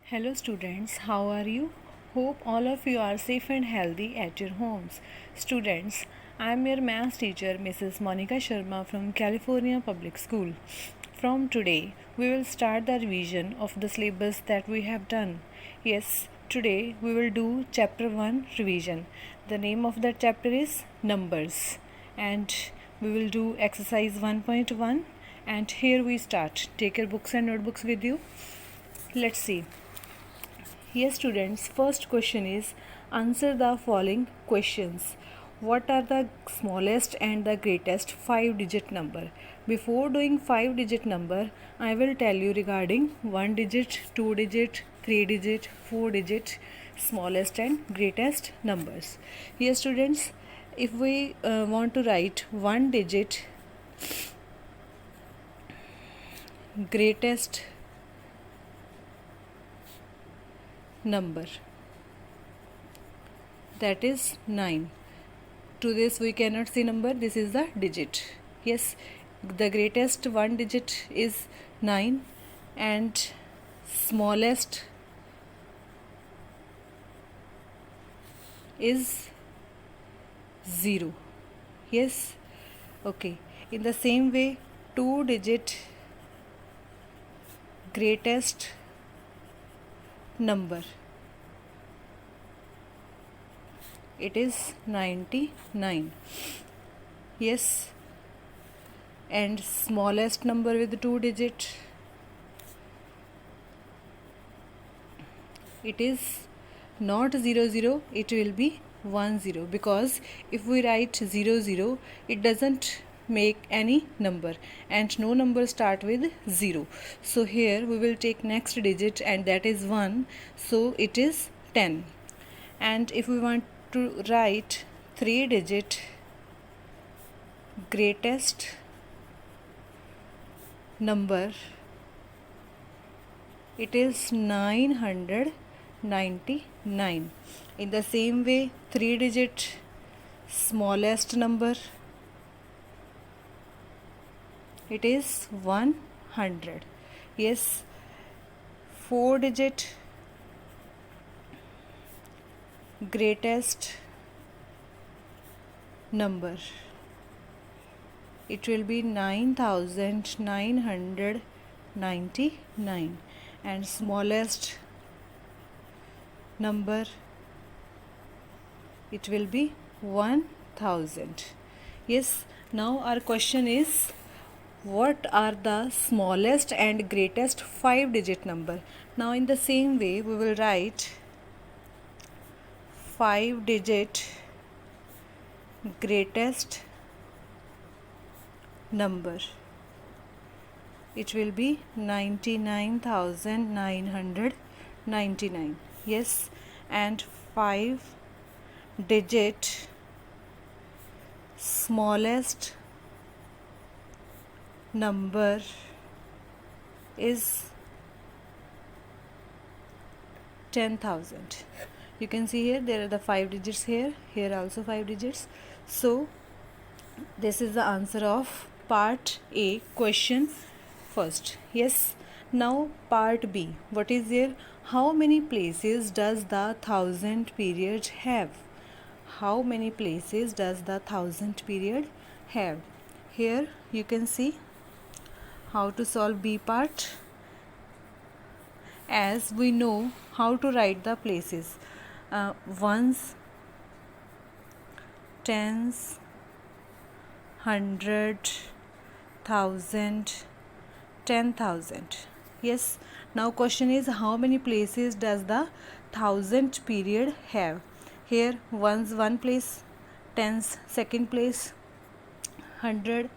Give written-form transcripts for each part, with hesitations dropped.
Hello students, how are you? Hope all of you are safe and healthy at your homes. Students, I am your maths teacher Mrs. Monica Sharma from California Public School. From today, we will start the revision of the syllabus that we have done. Yes, today we will do chapter 1 revision. The name of that chapter is numbers, and we will do exercise 1.1, and here we start. Take your books and notebooks with you. Let's see. Yes, students, first question is answer the following questions. What are the smallest and the greatest 5-digit number? Before doing 5-digit number, I will tell you regarding 1 digit, 2 digit, 3 digit, 4 digit, smallest and greatest numbers. Yes, students, if we want to write 1 digit greatest number, that is 9. To this we cannot see number, this is the digit. Yes, the greatest 1 digit is 9 and smallest is 0. Yes, okay. In the same way, 2 digit greatest number, it is 99. Yes, and smallest number with 2 digit, it is not 00, it will be 10, because if we write 00, it doesn't make any number and no number start with 0. So here we will take next digit and that is 1, so it is 10. And if we want to write 3 digit greatest number, it is 999. In the same way, 3 digit smallest number, it is 100. Yes, 4 digit greatest number, it will be 9999, and smallest number, it will be 1000. Yes, now our question is, what are the smallest and greatest 5-digit number? Now in the same way we will write 5-digit greatest number, it will be 99,999. Yes, and 5-digit smallest number is 10,000. You can see here there are the 5 digits, here also 5 digits. So this is the answer of part A question first. Yes, now part B. What is there? How many places does the 1000 period have? How many places does the 1000 period have? Here you can see how to solve B part, as we know how to write the places. Ones, tens, 100, 1000, 10,000. Yes, now question is, how many places does the 1000 period have? Here ones 1 place, tens second place, 100,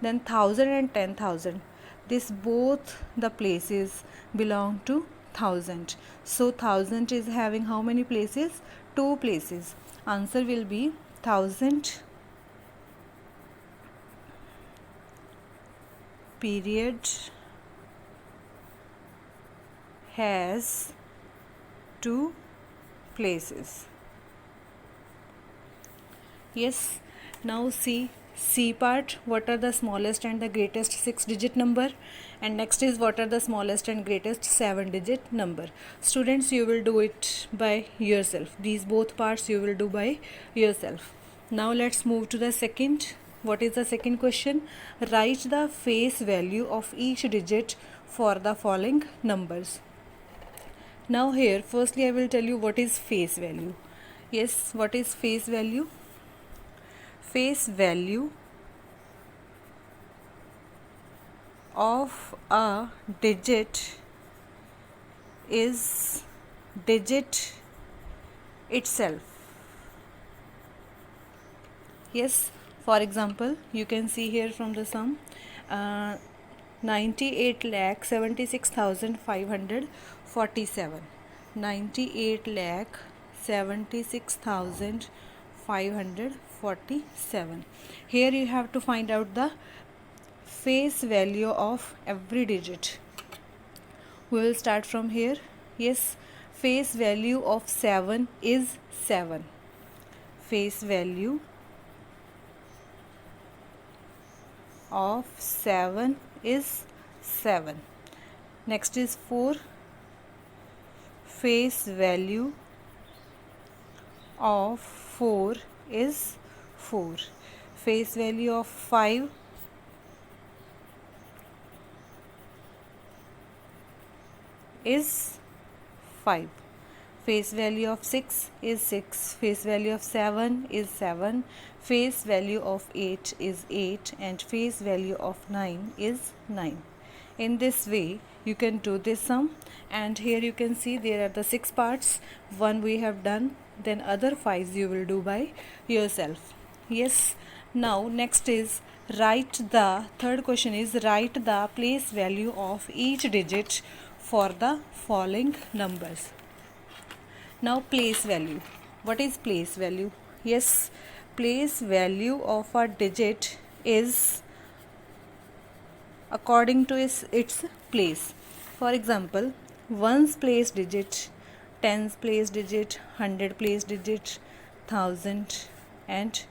then 1000 and 10,000. This both the places belong to 1000. So 1000 is having how many places? 2 places. Answer will be 1000 period has 2 places. Yes, now see C part, what are the smallest and the greatest 6-digit number, and next is what are the smallest and greatest 7-digit number. Students, you will do it by yourself. These both parts you will do by yourself. Now let's move to the second. What is the second question? Write the face value of each digit for the following numbers. Now here, firstly I will tell you what is face value. Yes, what is face value? Face value of a digit is digit itself. Yes, for example, you can see here from the sum 98,76,547. 98,76,547. Here you have to find out the face value of every digit. We will start from here. Yes, face value of 7 is 7. Face value of 7 is 7. Next is 4. Face value of 4 is 4. Face value of 5 is 5. Face value of 6 is 6. Face value of 7 is 7. Face value of 8 is 8, and face value of 9 is 9. In this way you can do this sum, and here you can see there are the 6 parts. One we have done, then other 5 you will do by yourself. Yes, now next is third question is write the place value of each digit for the following numbers. Now place value. What is place value? Yes, place value of a digit is according to its place. For example, ones place digit, tens place digit, 100 place digit, 1000 and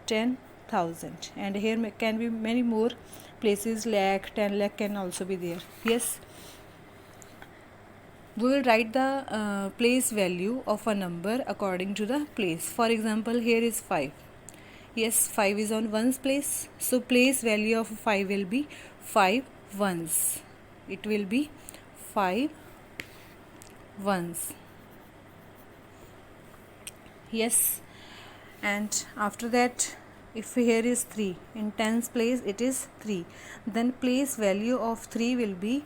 10,000. And here can be many more places, lakh, 10 lakh can also be there. Yes, we will write the place value of a number according to the place. For example, here is 5. Yes, 5 is on ones place, so place value of 5 will be 5 ones. It will be 5 ones. Yes, and after that, if here is 3, in tens place it is 3, then place value of 3 will be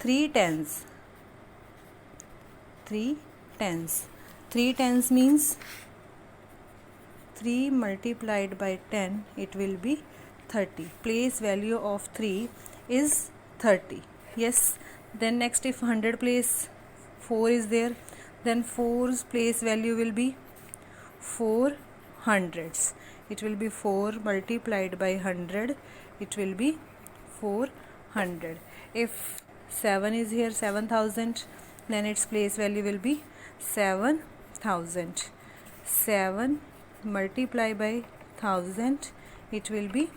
3 tens. 3 tens. 3 tens means 3 multiplied by 10, it will be 30. Place value of 3 is 30. Yes, then next, if 100 place 4 is there, then 4's place value will be 4 hundreds. It will be 4 multiplied by 100, it will be 400. If 7 is here, 7,000, then its place value will be 7,000. 7 multiply by 1000, it will be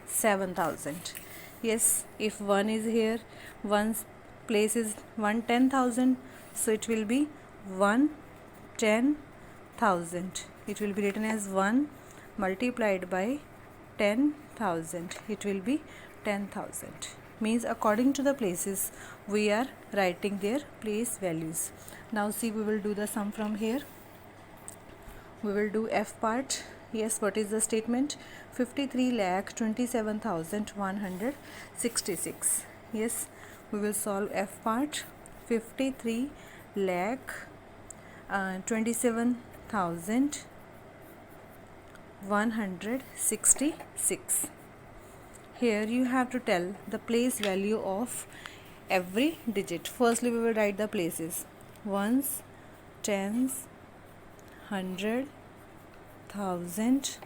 7,000. Yes, if 1 is here, 1's place is 110,000, so it will be 110,000. It will be written as 1 multiplied by 10,000, it will be 10,000. Means according to the places we are writing their place values. Now see, we will do the sum from here. We will do F part. Yes, what is the statement? 53,27,166. Yes, we will solve F part. 53,27,166. Here you have to tell the place value of every digit. Firstly, we will write the places: ones, tens, 100, 1000,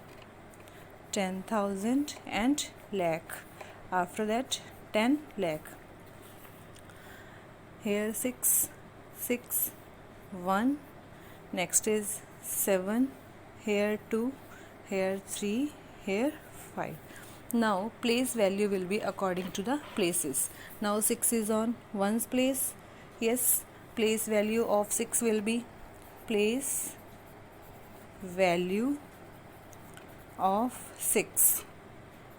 10,000 and lakh. After that, 10 lakh. Here 6, 1. Next is 7. Here 2. Here 3. here 5. Now place value will be according to the places. Now 6 is on 1's place. Yes, place value of 6 will be place value of 6.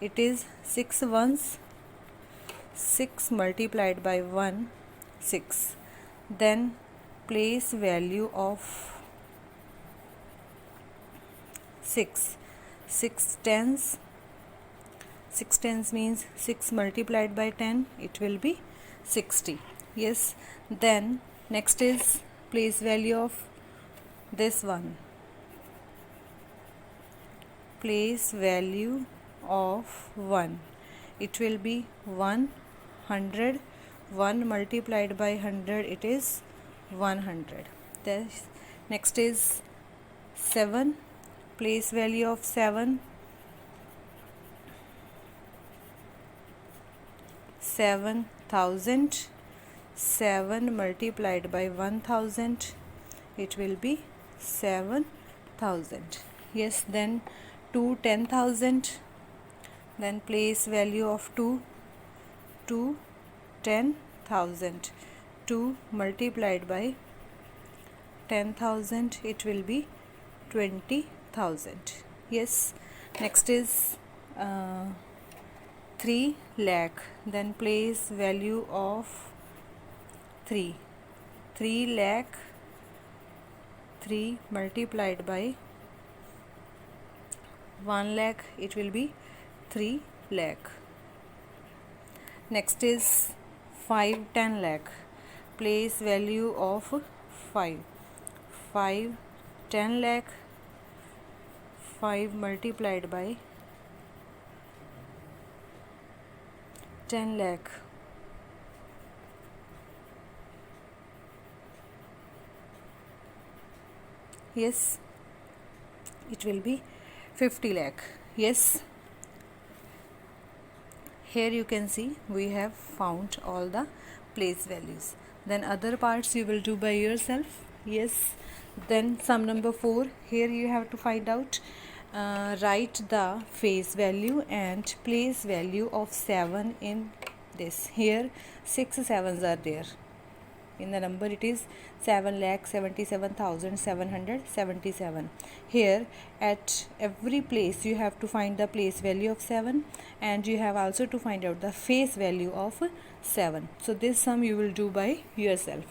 It is 6 ones, 6 multiplied by 1, 6. Then place value of 6, 6 tens. 6 tens means 6 multiplied by 10, it will be 60. Yes, then next is place value of this one. Place value of 1. It will be 100. 1 multiplied by 100, it is 100. This next is 7. Place value of 7. 7,000. 7 multiplied by 1000, it will be 7,000. Yes, then 2 10,000. Then place value of 2. 2 10,000. 2 multiplied by 10,000, it will be 20,000. Yes, next is 3 lakh. Then place value of 3. 3 lakh. 3 multiplied by 1 lakh, it will be 3 lakh. Next is 5 10 lakh. Place value of 5. 5 10 lakh. 5 multiplied by 10 lakh. Yes, it will be 50 lakh. Yes, here you can see we have found all the place values. Then other parts you will do by yourself. Yes, then sum number 4. Here you have to find out, write the face value and place value of 7 in this. Here 6 sevens are there. In the number it is 7,77,777. Here at every place you have to find the place value of 7, and you have also to find out the face value of 7. So this sum you will do by yourself.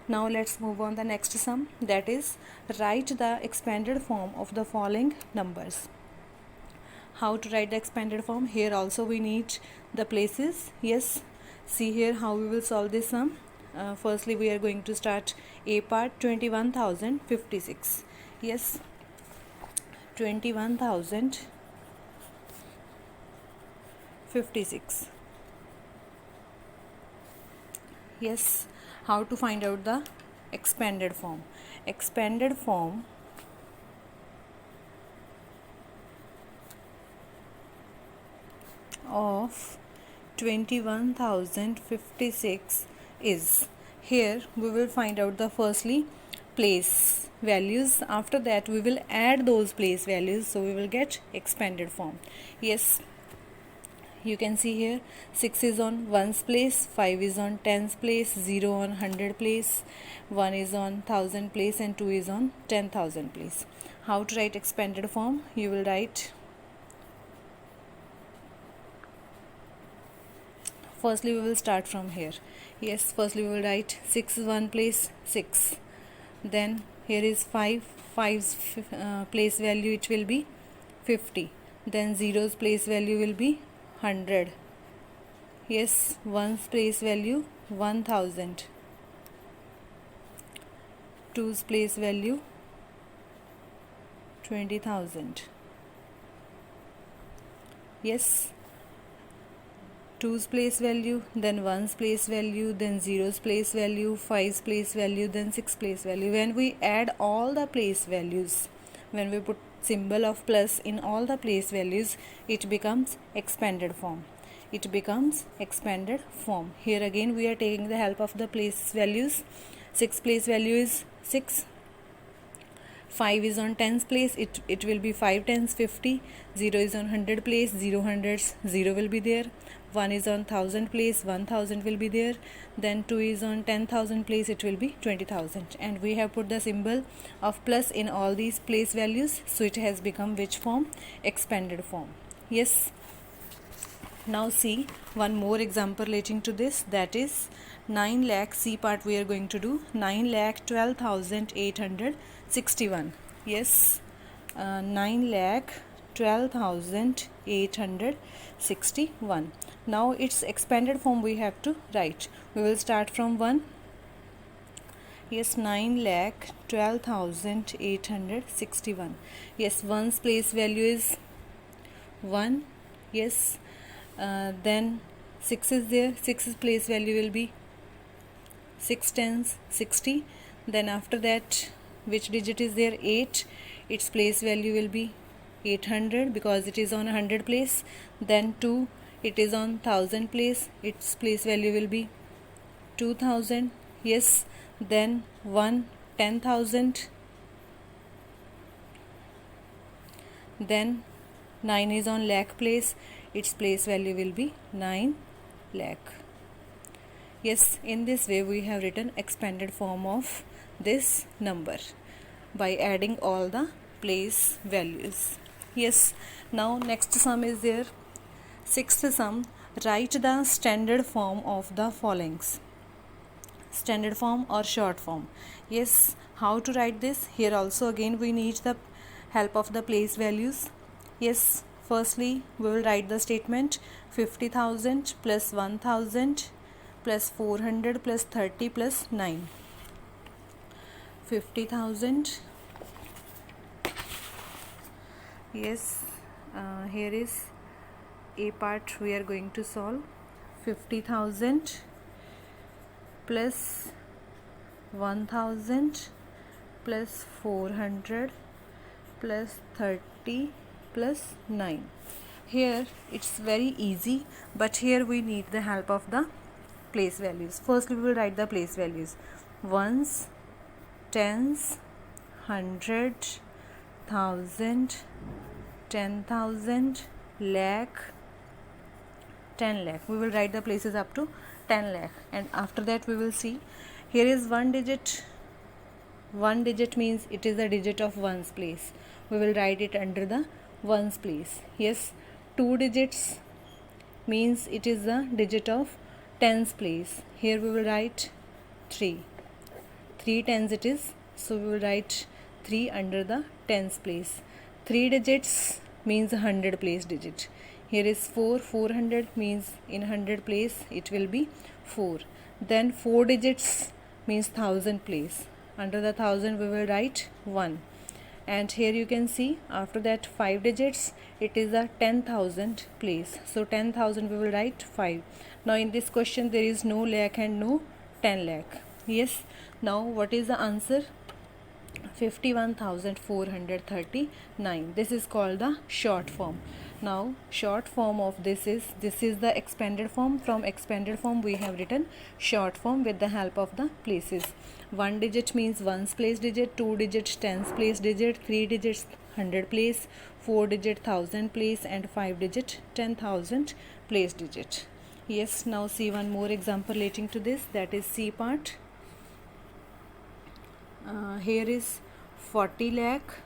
Now let's move on the next sum, that is write the expanded form of the following numbers. How to write the expanded form? Here also we need the places. Yes, see here how we will solve this sum. Firstly we are going to start A part, 21,056. Yes, 21,056. Yes, how to find out the expanded form? Expanded form of 21,056 is, here we will find out the firstly place values, after that we will add those place values, so we will get expanded form. Yes, you can see here 6 is on 1's place, 5 is on 10's place, 0 on 100 place, 1 is on 1000 place, and 2 is on 10,000 place. How to write expanded form? You will write, firstly we will start from here. Yes, firstly we will write 6 is 1 place, 6. Then here is 5. 5's place value it will be 50. Then 0's place value will be 100. Yes, 1's place value 1000. 2's place value 20,000. Yes, 2's place value, then 1's place value, then 0's place value, 5's place value, then 6's place value. When we add all the place values, when we put symbol of plus in all the place values, it becomes expanded form. It becomes expanded form. Here again we are taking the help of the place values. 6's place value is 6. 5 is on tens place, it will be 5 tens 50. 0 is on hundred place, 0 hundreds, 0 will be there. 1 is on thousand place, 1000 will be there. Then 2 is on 10,000 place, it will be 20,000. And we have put the symbol of plus in all these place values, so it has become which form? Expanded form. Yes. Now see one more example relating to this, that is 9 lakh. C part we are going to do 9,12,861. Yes, 9,12,861. Now its expanded form we have to write. We will start from 1. Yes, 9,12,861. Yes, 1's place value is 1. Yes, then 6 is there. 6's place value will be 6 tens 60. Then after that, which digit is there? 8. Its place value will be 800 because it is on 100 place. Then 2, it is on 1000 place. Its place value will be 2000. Yes. Then 1, 10,000. Then 9 is on lakh place. Its place value will be 9 lakh. Yes, in this way we have written expanded form of this number by adding all the place values. Yes, now next sum is there. Sixth sum, write the standard form of the followings. Standard form or short form. Yes, how to write this? Here also again we need the help of the place values. Yes, firstly we will write the statement 50,000 plus 1,000 plus 400 plus 30 plus 9. 50,000. Yes, here is A part we are going to solve. 50,000 plus 1,000 plus 400 plus 30 plus 9. Here it's very easy, but here we need the help of the place values. First we will write the place values. Ones, tens, 100, 1,000, 10,000, lakh, 10 lakh. We will write the places up to 10 lakh, and after that we will see here is one digit. One digit means it is the digit of ones place. We will write it under the ones place. Yes, two digits means it is the digit of tens place. Here we will write 3. 3 tens it is, so we will write 3 under the tens place. 3 digits means 100 place digit. Here is 4. 400 means in 100 place it will be 4. Then 4 digits means 1000 place. Under the 1000 we will write 1. And here you can see after that 5 digits it is a 10,000 place. So 10,000 we will write 5. Now in this question there is no lakh and no 10 lakh. Yes. Now what is the answer? 51,439. This is called the short form. Now short form of this is the expanded form. From expanded form we have written short form with the help of the places. 1 digit means ones place digit, 2 digits tens place digit, 3 digits 100 place, 4 digit 1000 place, and 5 digit 10,000 place digit. Yes, now see one more example relating to this, that is C part. Here is 40 lakh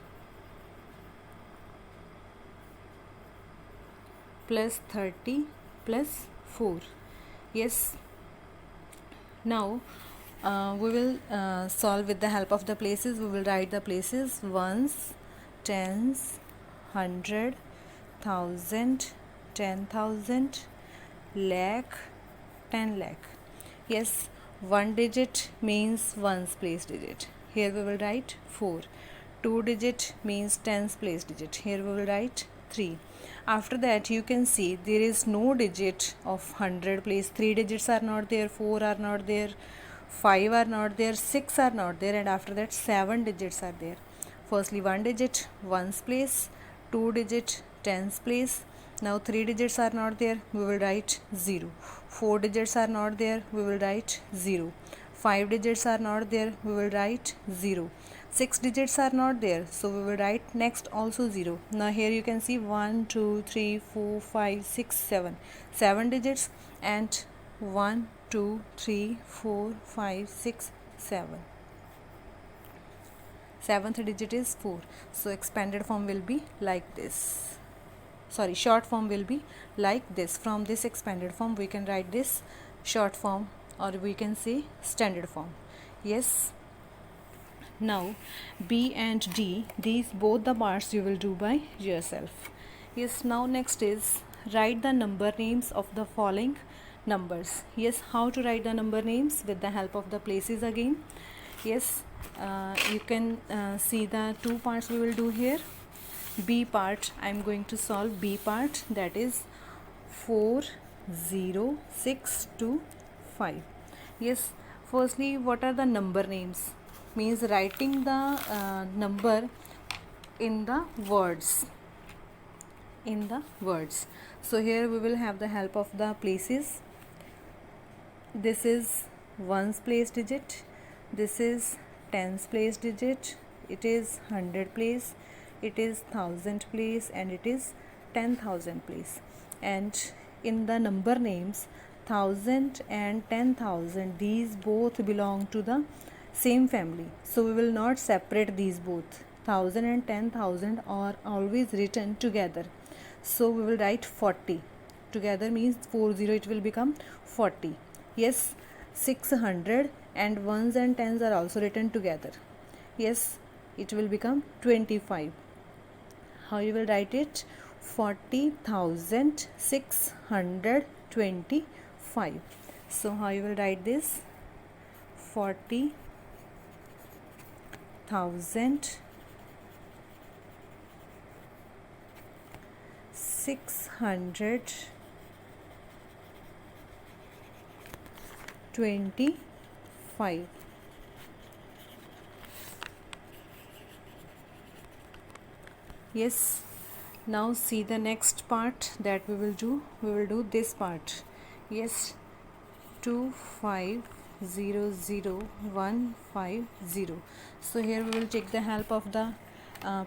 plus 30 plus 4. Yes, now we will solve with the help of the places. We will write the places: ones, tens, 100, 1,000, 10,000, lakh, 10 lakh. Yes, one digit means ones place digit. Here we will write 4. 2 digit means tens place digit. Here we will write 3. After that you can see there is no digit of 100 place. 3 digits are not there, 4 are not there, 5 are not there, 6 are not there, and after that 7 digits are there. Firstly 1 digit ones place, 2 digit tens place. Now 3 digits are not there, we will write 0. 4 digits are not there, we will write 0. 5 digits are not there, we will write 0. 6 digits are not there, so we will write next also 0. Now here you can see 1 2 3 4 5 6 7, 7 digits, and 1 2 3 4 5 6 7. Seventh digit is 4, so expanded form will be like this. Sorry, short form will be like this. From this expanded form we can write this short form, or we can say standard form. Yes. Now B and D, these both the parts you will do by yourself. Yes. Now next is write the number names of the following numbers. Yes, how to write the number names with the help of the places again. Yes, you can see the two parts we will do here. B part, I am going to solve B part, that is 4 0 6 2 5. Yes, firstly, what are the number names? Means writing the number in the words. So here we will have the help of the places. This is ones place digit, this is tens place digit, it is 100 place, it is 1000 place, and it is 10,000 place. And in the number names, 1000 and 10,000, these both belong to the same family, so we will not separate these both. 1000 and 10,000 are always written together, so we will write 40 together, means 40, it will become 40. Yes, 600 and ones and tens are also written together. Yes, it will become 25. How you will write it? 40,625. So how you will write this? 40,625. Yes, now see the next part that we will do. We will do this part. Yes, 2500,150. So here we will take the help of the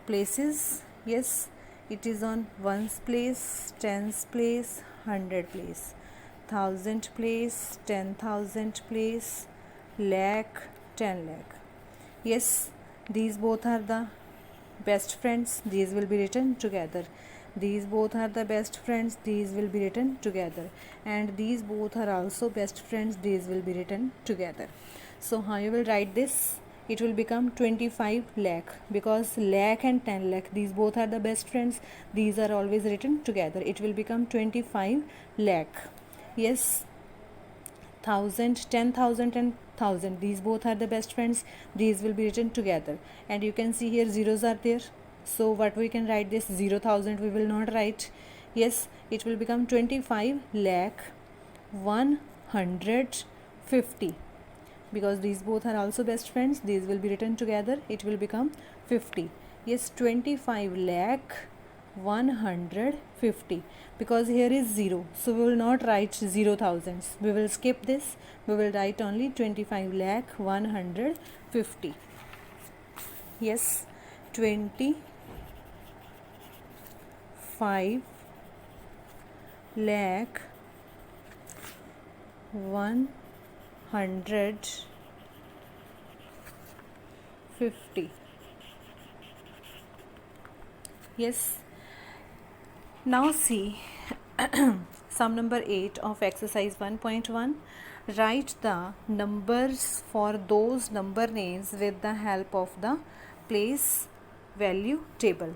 places. Yes, it is on ones place, tens place, 100 place, 1000 place, 10,000 place, lakh, 10 lakh. Yes, these both are the best friends, these will be written together. These both are the best friends, these will be written together. And these both are also best friends, these will be written together. So how you will write this? It will become 25 lakh, because lakh and 10 lakh, these both are the best friends, these are always written together. It will become 25 lakh. Yes, 1000, 10,000 and 1000, these both are the best friends, these will be written together. And you can see here zeros are there, so what we can write this? 0,000 we will not write. Yes, it will become 25 lakh 150, because these both are also best friends, these will be written together, it will become 50. Yes, 25 lakh 150, because here is 0, so we will not write 0,000s, we will skip this, we will write only 25 lakh 150. Yes, 25 lakh 150. Yes, now see sum number 8 of exercise 1.1. Write the numbers for those number names with the help of the place value table.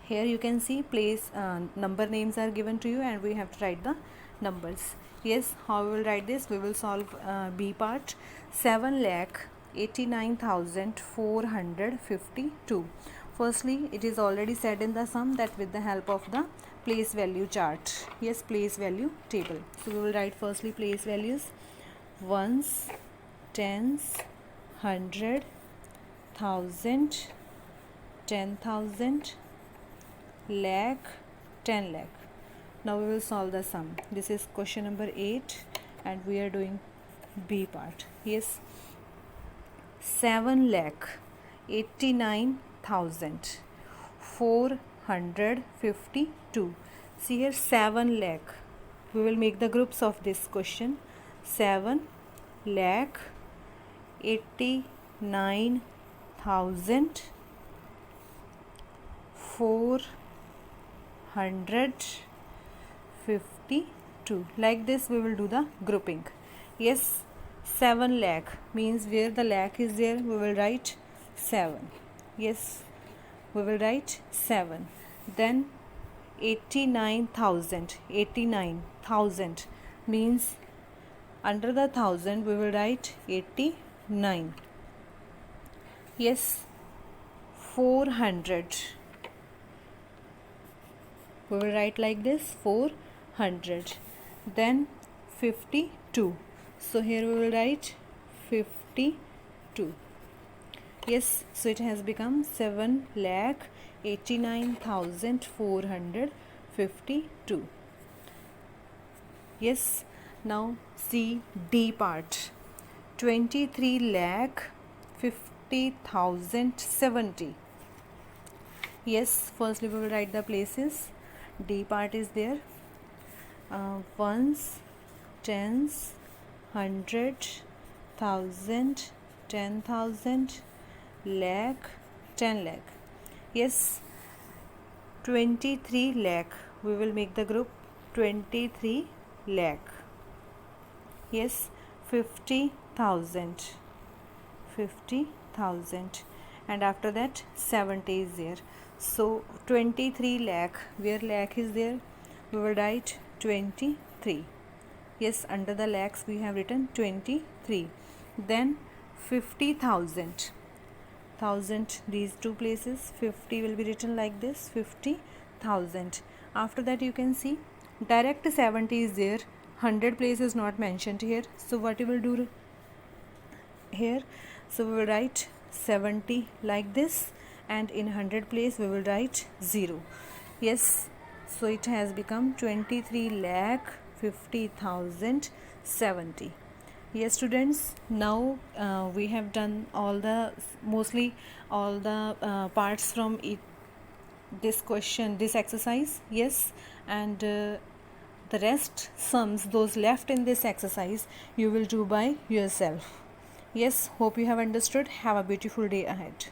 Here you can see place number names are given to you, and we have to write the numbers. Yes, how we will write this? We will solve B part. 7,89,452. Firstly, it is already said in the sum that with the help of the place value chart. Yes, place value table. So we will write firstly place values: ones, tens, 100, 1000, 10,000, lakh, 10 lakh. Now we will solve the sum. This is question number 8 and we are doing B part. Yes, 7 lakh 89,452. See here, 7 lakh. We will make the groups of this question. 7 lakh 89,452. Like this we will do the grouping. Yes, 7 lakh means where the lakh is there we will write 7. Yes, we will write 7. Then 89,000 means under the 1000 we will write 89. Yes, 400 we will write like this, 400. Then 52, so here we will write 52. Yes, so it has become 7,89,452. Yes, now see D part. 23,50,070. Yes, firstly we will write the places. D part is there. Ones, tens, hundred, thousand, 10,000, lakh, 10 lakh. Yes, 23 lakh. We will make the group 23 lakh. Yes, 50,000, 50,000, and after that 70 is there. So 23 lakh, where lakh is there we will write 23. Yes, under the lakhs we have written 23. Then 50,000, these two places 50 will be written like this, 50,000. After that you can see direct 70 is there, 100 place is not mentioned here. So what you will do here, so we will write 70 like this, and in 100 place we will write 0. Yes, so it has become 23,50,070. Yes students, now we have done mostly all the parts from this question, this exercise. Yes, and the rest sums, those left in this exercise, you will do by yourself. Yes, hope you have understood. Have a beautiful day ahead.